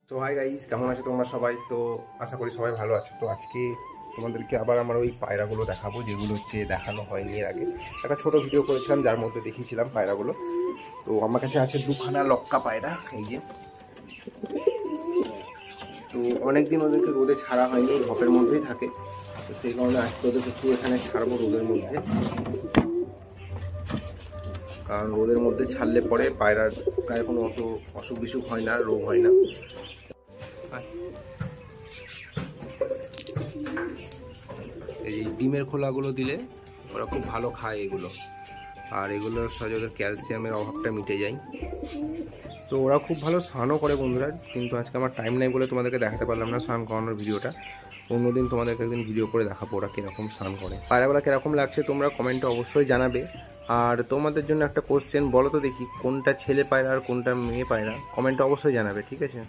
তো hi guys, কেমন আছো তোমরা সবাই? তো আশা করি সবাই ভালো আছো। তো আজকে তোমাদেরকে আবার আমার ওই পায়রাগুলো দেখাবো, যেগুলো হচ্ছে দেখানো হয়নি এর আগে। একটা ছোট ভিডিও করেছিলাম যার মধ্যে দেখিয়েছিলাম পায়রাগুলো। তো আমার কাছে আছে দুখানা লক্কা পায়রা, এই যে। তো অনেকদিন ওদেরকে রোদে ছাড়া হয়নি, ঘপের মধ্যেই থাকে। তো সেই কারণে আজকে ওদেরকে একটু এখানে ছাড়বো রোদের মধ্যে, কারণ রোদের মধ্যে ছাড়লে পরে পায়রার গায়ে কোনো অত অসুখ বিসুখ হয় না, রোগ হয় না। এই ডিমের খোলাগুলো দিলে ওরা খুব ভালো খায় এগুলো, আর এগুলোর সাথে ওদের ক্যালসিয়ামের অভাবটা মিটে যায়। তো ওরা খুব ভালো স্নানও করে বন্ধুরা, কিন্তু আজকে আমার টাইম নেই বলে তোমাদেরকে দেখাতে পারলাম না স্নান করানোর ভিডিওটা। অন্যদিন তোমাদেরকে একদিন ভিডিও করে দেখাবো ওরা কীরকম স্নান করে। পায়রাগুলো কীরকম লাগছে তোমরা কমেন্টে অবশ্যই জানাবে। আর তোমাদের জন্য একটা কোশ্চেন, বলো তো দেখি কোনটা ছেলে পায়রা আর কোনটা মেয়ে পায়রা, কমেন্টে অবশ্যই জানাবে, ঠিক আছে?